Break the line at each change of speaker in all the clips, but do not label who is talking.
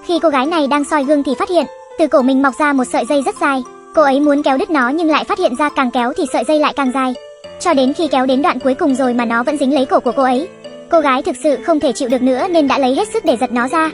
Khi cô gái này đang soi gương thì phát hiện từ cổ mình mọc ra một sợi dây rất dài. Cô ấy muốn kéo đứt nó nhưng lại phát hiện ra càng kéo thì sợi dây lại càng dài, cho đến khi kéo đến đoạn cuối cùng rồi mà nó vẫn dính lấy cổ của cô ấy. Cô gái thực sự không thể chịu được nữa nên đã lấy hết sức để giật nó ra.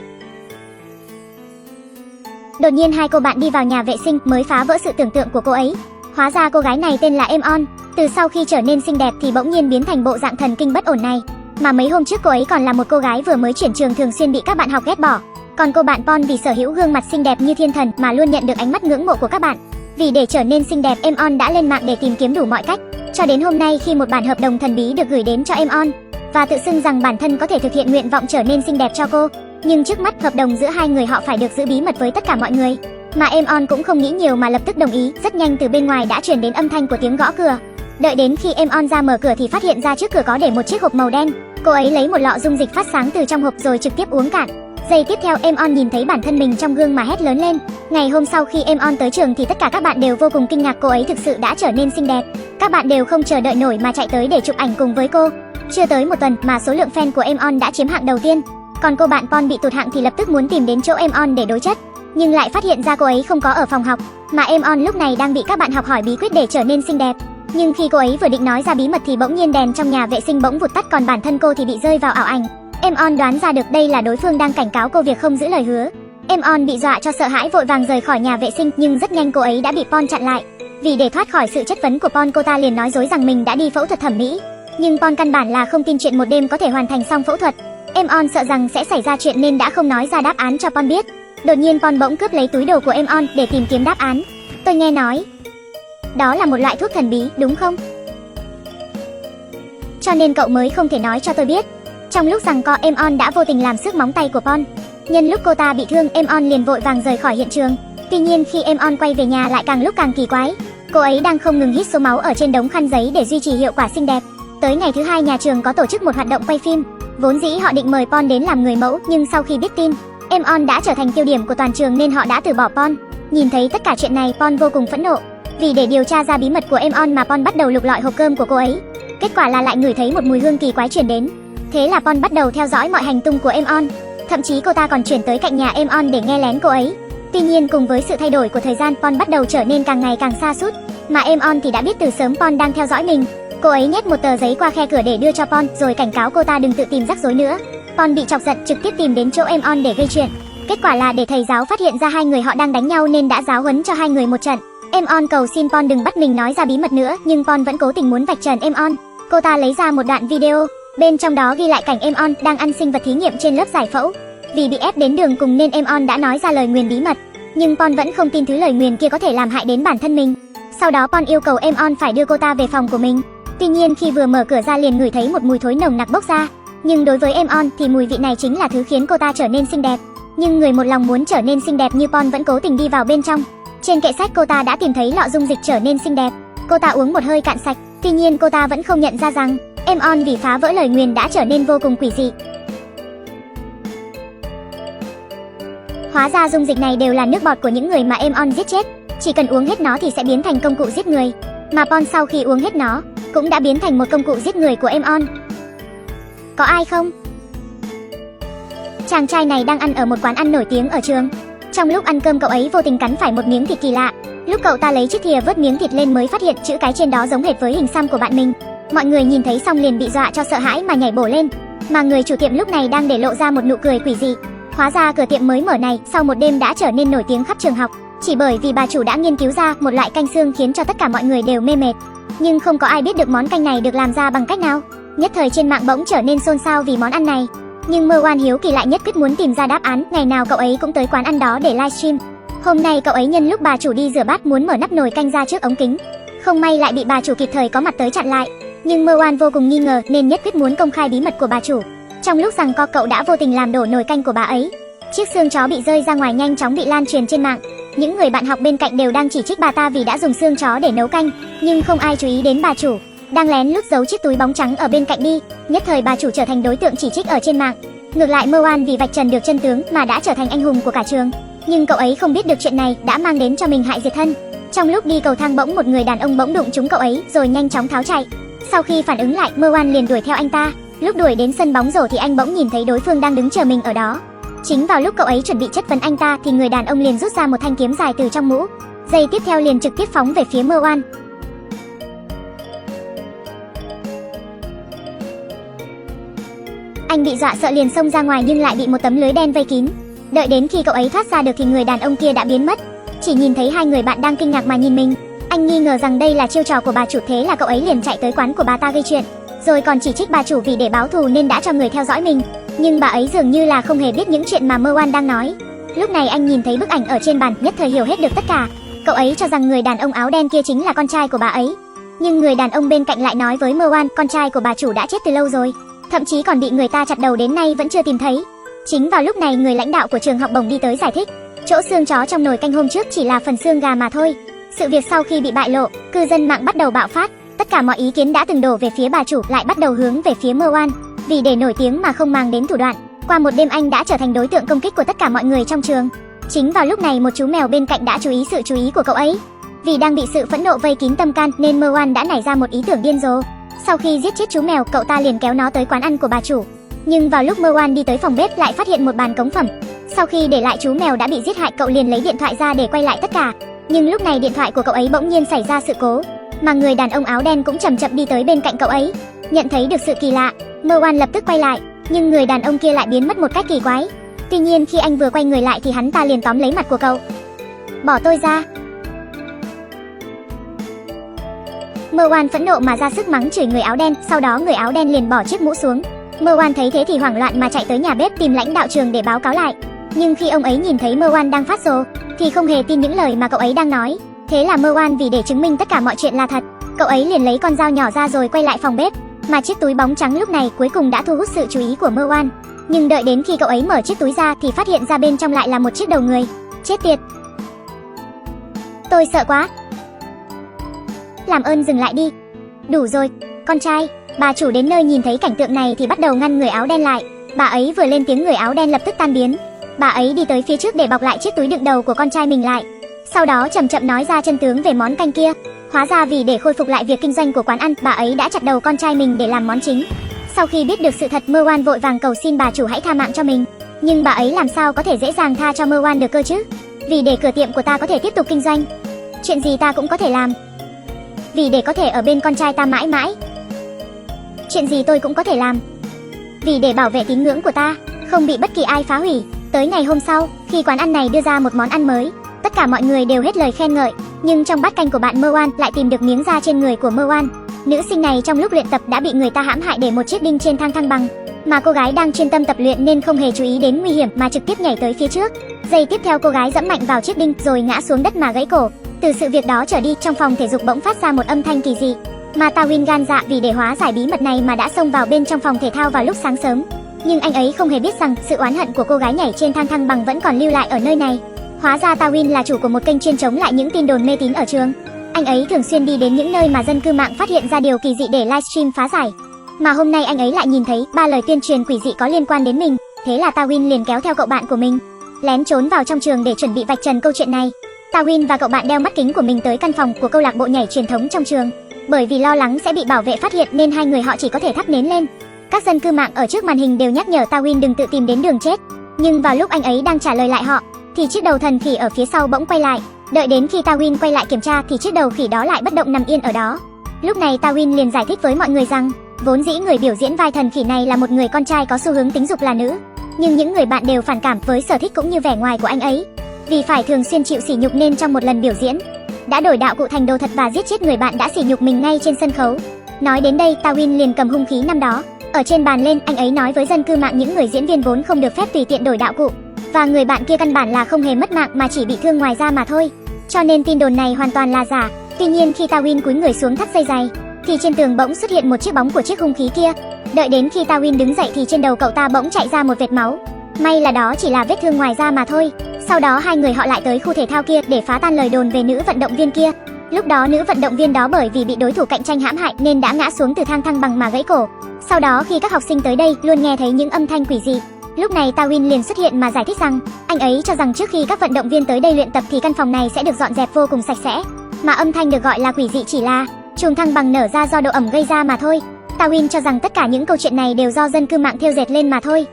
Đột nhiên hai cô bạn đi vào nhà vệ sinh mới phá vỡ sự tưởng tượng của cô ấy. Hóa ra cô gái này tên là Emon. Từ sau khi trở nên xinh đẹp thì bỗng nhiên biến thành bộ dạng thần kinh bất ổn này. Mà mấy hôm trước cô ấy còn là một cô gái vừa mới chuyển trường thường xuyên bị các bạn học ghét bỏ. Còn cô bạn Pon vì sở hữu gương mặt xinh đẹp như thiên thần mà luôn nhận được ánh mắt ngưỡng mộ của các bạn. Vì để trở nên xinh đẹp, Emon đã lên mạng để tìm kiếm đủ mọi cách. Cho đến hôm nay khi một bản hợp đồng thần bí được gửi đến cho Emon và tự xưng rằng bản thân có thể thực hiện nguyện vọng trở nên xinh đẹp cho cô. Nhưng trước mắt hợp đồng giữa hai người họ phải được giữ bí mật với tất cả mọi người. Mà Emon cũng không nghĩ nhiều mà lập tức đồng ý. Rất nhanh từ bên ngoài đã truyền đến âm thanh của tiếng gõ cửa. Đợi đến khi Emon ra mở cửa thì phát hiện ra trước cửa có để một chiếc hộp màu đen. Cô ấy lấy một lọ dung dịch phát sáng từ trong hộp rồi trực tiếp uống cạn. Giây tiếp theo Emon nhìn thấy bản thân mình trong gương mà hét lớn lên. Ngày hôm sau khi Emon tới trường thì tất cả các bạn đều vô cùng kinh ngạc, cô ấy thực sự đã trở nên xinh đẹp. Các bạn đều không chờ đợi nổi mà chạy tới để chụp ảnh cùng với cô. Chưa tới một tuần mà số lượng fan của Emon đã chiếm hạng đầu tiên. Còn cô bạn Pon bị tụt hạng thì lập tức muốn tìm đến chỗ Emon để đối chất, nhưng lại phát hiện ra cô ấy không có ở phòng học, mà Emon lúc này đang bị các bạn học hỏi bí quyết để trở nên xinh đẹp. Nhưng khi cô ấy vừa định nói ra bí mật thì bỗng nhiên đèn trong nhà vệ sinh bỗng vụt tắt, còn bản thân cô thì bị rơi vào ảo ảnh. Emon đoán ra được đây là đối phương đang cảnh cáo cô việc không giữ lời hứa. Emon bị dọa cho sợ hãi vội vàng rời khỏi nhà vệ sinh, nhưng rất nhanh cô ấy đã bị Pon chặn lại. Vì để thoát khỏi sự chất vấn của Pon, cô ta liền nói dối rằng mình đã đi phẫu thuật thẩm mỹ. Nhưng Pon căn bản là không tin chuyện một đêm có thể hoàn thành xong phẫu thuật. Emon sợ rằng sẽ xảy ra chuyện nên đã không nói ra đáp án cho Pon biết. Đột nhiên Pon bỗng cướp lấy túi đồ của Emon để tìm kiếm đáp án. Tôi nghe nói đó là một loại thuốc thần bí, đúng không? Cho nên cậu mới không thể nói cho tôi biết. Trong lúc giằng co, Emon đã vô tình làm xước móng tay của Pon. Nhân lúc cô ta bị thương, Emon liền vội vàng rời khỏi hiện trường. Tuy nhiên khi Emon quay về nhà lại càng lúc càng kỳ quái. Cô ấy đang không ngừng hít số máu ở trên đống khăn giấy để duy trì hiệu quả xinh đẹp. Tới ngày thứ hai, nhà trường có tổ chức một hoạt động quay phim. Vốn dĩ họ định mời Pon đến làm người mẫu, nhưng sau khi biết tin Emon đã trở thành tiêu điểm của toàn trường nên họ đã từ bỏ Pon. Nhìn thấy tất cả chuyện này, Pon vô cùng phẫn nộ. Vì để điều tra ra bí mật của Emon mà Pon bắt đầu lục lọi hộp cơm của cô ấy. Kết quả là lại ngửi thấy một mùi hương kỳ quái truyền đến. Thế là Pon bắt đầu theo dõi mọi hành tung của Emon. Thậm chí cô ta còn chuyển tới cạnh nhà Emon để nghe lén cô ấy. Tuy nhiên cùng với sự thay đổi của thời gian, Pon bắt đầu trở nên càng ngày càng xa sút. Mà Emon thì đã biết từ sớm Pon đang theo dõi mình. Cô ấy nhét một tờ giấy qua khe cửa để đưa cho Pon, rồi cảnh cáo cô ta đừng tự tìm rắc rối nữa. Pon bị chọc giận trực tiếp tìm đến chỗ Emon để gây chuyện. Kết quả là để thầy giáo phát hiện ra hai người họ đang đánh nhau nên đã giáo huấn cho hai người một trận. Emon cầu xin Pon đừng bắt mình nói ra bí mật nữa, nhưng Pon vẫn cố tình muốn vạch trần Emon. Cô ta lấy ra một đoạn video, bên trong đó ghi lại cảnh Emon đang ăn sinh vật thí nghiệm trên lớp giải phẫu. Vì bị ép đến đường cùng nên Emon đã nói ra lời nguyền bí mật, nhưng Pon vẫn không tin thứ lời nguyền kia có thể làm hại đến bản thân mình. Sau đó Pon yêu cầu Emon phải đưa cô ta về phòng của mình. Tuy nhiên khi vừa mở cửa ra liền ngửi thấy một mùi thối nồng nặc bốc ra. Nhưng đối với Emon thì mùi vị này chính là thứ khiến cô ta trở nên xinh đẹp. Nhưng người một lòng muốn trở nên xinh đẹp như Pon vẫn cố tình đi vào bên trong. Trên kệ sách cô ta đã tìm thấy lọ dung dịch trở nên xinh đẹp. Cô ta uống một hơi cạn sạch. Tuy nhiên cô ta vẫn không nhận ra rằng Emon vì phá vỡ lời nguyền đã trở nên vô cùng quỷ dị. Hóa ra dung dịch này đều là nước bọt của những người mà Emon giết chết. Chỉ cần uống hết nó thì sẽ biến thành công cụ giết người. Mà Pon sau khi uống hết nó cũng đã biến thành một công cụ giết người của Emon. Có ai không? Chàng trai này đang ăn ở một quán ăn nổi tiếng ở trường. Trong lúc ăn cơm cậu ấy vô tình cắn phải một miếng thịt kỳ lạ. Lúc cậu ta lấy chiếc thìa vớt miếng thịt lên mới phát hiện chữ cái trên đó giống hệt với hình xăm của bạn mình. Mọi người nhìn thấy xong liền bị dọa cho sợ hãi mà nhảy bổ lên. Mà người chủ tiệm lúc này đang để lộ ra một nụ cười quỷ dị. Hóa ra cửa tiệm mới mở này sau một đêm đã trở nên nổi tiếng khắp trường học. Chỉ bởi vì bà chủ đã nghiên cứu ra một loại canh xương khiến cho tất cả mọi người đều mê mệt. Nhưng không có ai biết được món canh này được làm ra bằng cách nào. Nhất thời trên mạng bỗng trở nên xôn xao vì món ăn này. Nhưng Merwan hiếu kỳ lại nhất quyết muốn tìm ra đáp án. Ngày nào cậu ấy cũng tới quán ăn đó để livestream. Hôm nay cậu ấy nhân lúc bà chủ đi rửa bát muốn mở nắp nồi canh ra trước ống kính. Không may lại bị bà chủ kịp thời có mặt tới chặn lại. Nhưng Merwan vô cùng nghi ngờ nên nhất quyết muốn công khai bí mật của bà chủ. Trong lúc giằng co cậu đã vô tình làm đổ nồi canh của bà ấy. Chiếc xương chó bị rơi ra ngoài nhanh chóng bị lan truyền trên mạng. Những người bạn học bên cạnh đều đang chỉ trích bà ta vì đã dùng xương chó để nấu canh. Nhưng không ai chú ý đến bà chủ đang lén lút giấu chiếc túi bóng trắng ở bên cạnh đi. Nhất thời bà chủ trở thành đối tượng chỉ trích ở trên mạng. Ngược lại Merwan vì vạch trần được chân tướng mà đã trở thành anh hùng của cả trường. Nhưng cậu ấy không biết được chuyện này đã mang đến cho mình hại diệt thân. Trong lúc đi cầu thang bỗng một người đàn ông bỗng đụng trúng cậu ấy rồi nhanh chóng tháo chạy. Sau khi phản ứng lại, Merwan liền đuổi theo anh ta. Lúc đuổi đến sân bóng rổ thì anh bỗng nhìn thấy đối phương đang đứng chờ mình ở đó. Chính vào lúc cậu ấy chuẩn bị chất vấn anh ta thì người đàn ông liền rút ra một thanh kiếm dài từ trong mũ. Giây tiếp theo liền trực tiếp phóng về phía Merwan. Anh bị dọa sợ liền xông ra ngoài nhưng lại bị một tấm lưới đen vây kín. Đợi đến khi cậu ấy thoát ra được thì người đàn ông kia đã biến mất. Chỉ nhìn thấy hai người bạn đang kinh ngạc mà nhìn mình. Anh nghi ngờ rằng đây là chiêu trò của bà chủ, thế là cậu ấy liền chạy tới quán của bà ta gây chuyện, rồi còn chỉ trích bà chủ vì để báo thù nên đã cho người theo dõi mình. Nhưng bà ấy dường như là không hề biết những chuyện mà Merwan đang nói. Lúc này anh nhìn thấy bức ảnh ở trên bàn, nhất thời hiểu hết được tất cả. Cậu ấy cho rằng người đàn ông áo đen kia chính là con trai của bà ấy. Nhưng người đàn ông bên cạnh lại nói với Merwan con trai của bà chủ đã chết từ lâu rồi, thậm chí còn bị người ta chặt đầu đến nay vẫn chưa tìm thấy. Chính vào lúc này người lãnh đạo của trường học bổng đi tới giải thích, chỗ xương chó trong nồi canh hôm trước chỉ là phần xương gà mà thôi. Sự việc sau khi bị bại lộ, cư dân mạng bắt đầu bạo phát. Tất cả mọi ý kiến đã từng đổ về phía bà chủ lại bắt đầu hướng về phía Merwan. Vì để nổi tiếng mà không màng đến thủ đoạn, qua một đêm anh đã trở thành đối tượng công kích của tất cả mọi người trong trường. Chính vào lúc này một chú mèo bên cạnh đã chú ý sự chú ý của cậu ấy. Vì đang bị sự phẫn nộ vây kín tâm can nên Merwan đã nảy ra một ý tưởng điên rồ. Sau khi giết chết chú mèo, cậu ta liền kéo nó tới quán ăn của bà chủ. Nhưng vào lúc Merwan đi tới phòng bếp lại phát hiện một bàn cống phẩm. Sau khi để lại chú mèo đã bị giết hại, cậu liền lấy điện thoại ra để quay lại tất cả. Nhưng lúc này điện thoại của cậu ấy bỗng nhiên xảy ra sự cố, mà người đàn ông áo đen cũng chậm chậm đi tới bên cạnh cậu ấy. Nhận thấy được sự kỳ lạ, Merwan lập tức quay lại, nhưng người đàn ông kia lại biến mất một cách kỳ quái. Tuy nhiên khi anh vừa quay người lại thì hắn ta liền tóm lấy mặt của cậu. Bỏ tôi ra. Merwan phẫn nộ mà ra sức mắng chửi người áo đen, sau đó người áo đen liền bỏ chiếc mũ xuống. Merwan thấy thế thì hoảng loạn mà chạy tới nhà bếp tìm lãnh đạo trường để báo cáo lại. Nhưng khi ông ấy nhìn thấy Merwan đang phát rồ thì không hề tin những lời mà cậu ấy đang nói. Thế là Merwan vì để chứng minh tất cả mọi chuyện là thật, cậu ấy liền lấy con dao nhỏ ra rồi quay lại phòng bếp. Mà chiếc túi bóng trắng lúc này cuối cùng đã thu hút sự chú ý của Merwan. Nhưng đợi đến khi cậu ấy mở chiếc túi ra thì phát hiện ra bên trong lại là một chiếc đầu người. Chết tiệt. Tôi sợ quá. Làm ơn dừng lại đi. Đủ rồi, con trai. Bà chủ đến nơi nhìn thấy cảnh tượng này thì bắt đầu ngăn người áo đen lại. Bà ấy vừa lên tiếng người áo đen lập tức tan biến. Bà ấy đi tới phía trước để bọc lại chiếc túi đựng đầu của con trai mình lại. Sau đó chậm chậm nói ra chân tướng về món canh kia. Hóa ra vì để khôi phục lại việc kinh doanh của quán ăn, bà ấy đã chặt đầu con trai mình để làm món chính. Sau khi biết được sự thật, Merwan vội vàng cầu xin bà chủ hãy tha mạng cho mình. Nhưng bà ấy làm sao có thể dễ dàng tha cho Merwan được cơ chứ? Vì để cửa tiệm của ta có thể tiếp tục kinh doanh, chuyện gì ta cũng có thể làm. Vì để có thể ở bên con trai ta mãi mãi, chuyện gì tôi cũng có thể làm. Vì để bảo vệ tín ngưỡng của ta, không bị bất kỳ ai phá hủy. Tới ngày hôm sau, khi quán ăn này đưa ra một món ăn mới, tất cả mọi người đều hết lời khen ngợi. Nhưng trong bát canh của bạn Merwan lại tìm được miếng da trên người của Merwan. Nữ sinh này trong lúc luyện tập đã bị người ta hãm hại để một chiếc đinh trên thang thăng bằng. Mà cô gái đang chuyên tâm tập luyện nên không hề chú ý đến nguy hiểm mà trực tiếp nhảy tới phía trước. Giây tiếp theo cô gái giẫm mạnh vào chiếc đinh rồi ngã xuống đất mà gãy cổ. Từ sự việc đó trở đi, trong phòng thể dục bỗng phát ra một âm thanh kỳ dị. Mà Tawin gan dạ vì để hóa giải bí mật này mà đã xông vào bên trong phòng thể thao vào lúc sáng sớm. Nhưng anh ấy không hề biết rằng sự oán hận của cô gái nhảy trên thang thăng bằng vẫn còn lưu lại ở nơi này. Hóa ra Tawin là chủ của một kênh chuyên chống lại những tin đồn mê tín ở trường. Anh ấy thường xuyên đi đến những nơi mà dân cư mạng phát hiện ra điều kỳ dị để livestream phá giải. Mà hôm nay anh ấy lại nhìn thấy 3 lời tuyên truyền quỷ dị có liên quan đến mình. Thế là Tawin liền kéo theo cậu bạn của mình, lén trốn vào trong trường để chuẩn bị vạch trần câu chuyện này. Tawin và cậu bạn đeo mắt kính của mình tới căn phòng của câu lạc bộ nhảy truyền thống trong trường. Bởi vì lo lắng sẽ bị bảo vệ phát hiện nên hai người họ chỉ có thể thắp nến lên. Các dân cư mạng ở trước màn hình đều nhắc nhở Tawin đừng tự tìm đến đường chết. Nhưng vào lúc anh ấy đang trả lời lại họ thì chiếc đầu thần khỉ ở phía sau bỗng quay lại. Đợi đến khi Tawin quay lại kiểm tra thì chiếc đầu khỉ đó lại bất động nằm yên ở đó. Lúc này Tawin liền giải thích với mọi người rằng vốn dĩ người biểu diễn vai thần khỉ này là một người con trai có xu hướng tính dục là nữ. Nhưng những người bạn đều phản cảm với sở thích cũng như vẻ ngoài của anh ấy. Vì phải thường xuyên chịu sỉ nhục nên trong một lần biểu diễn đã đổi đạo cụ thành đồ thật và giết chết người bạn đã sỉ nhục mình ngay trên sân khấu. Nói đến đây, Tawin liền cầm hung khí năm đó ở trên bàn lên. Anh ấy nói với dân cư mạng những người diễn viên vốn không được phép tùy tiện đổi đạo cụ, và người bạn kia căn bản là không hề mất mạng mà chỉ bị thương ngoài da mà thôi. Cho nên tin đồn này hoàn toàn là giả. Tuy nhiên khi Tawin cúi người xuống thắt dây giày thì trên tường bỗng xuất hiện một chiếc bóng của chiếc hung khí kia. Đợi đến khi Tawin đứng dậy thì trên đầu cậu ta bỗng chạy ra một vệt máu. May là đó chỉ là vết thương ngoài da mà thôi. Sau đó hai người họ lại tới khu thể thao kia để phá tan lời đồn về nữ vận động viên kia. Lúc đó nữ vận động viên đó bởi vì bị đối thủ cạnh tranh hãm hại nên đã ngã xuống từ thang thăng bằng mà gãy cổ. Sau đó khi các học sinh tới đây luôn nghe thấy những âm thanh quỷ dị. Lúc này Tawin liền xuất hiện mà giải thích rằng anh ấy cho rằng trước khi các vận động viên tới đây luyện tập thì căn phòng này sẽ được dọn dẹp vô cùng sạch sẽ. Mà âm thanh được gọi là quỷ dị chỉ là chùm thăng bằng nở ra do độ ẩm gây ra mà thôi. Tawin cho rằng tất cả những câu chuyện này đều do dân cư mạng thêu dệt lên mà thôi.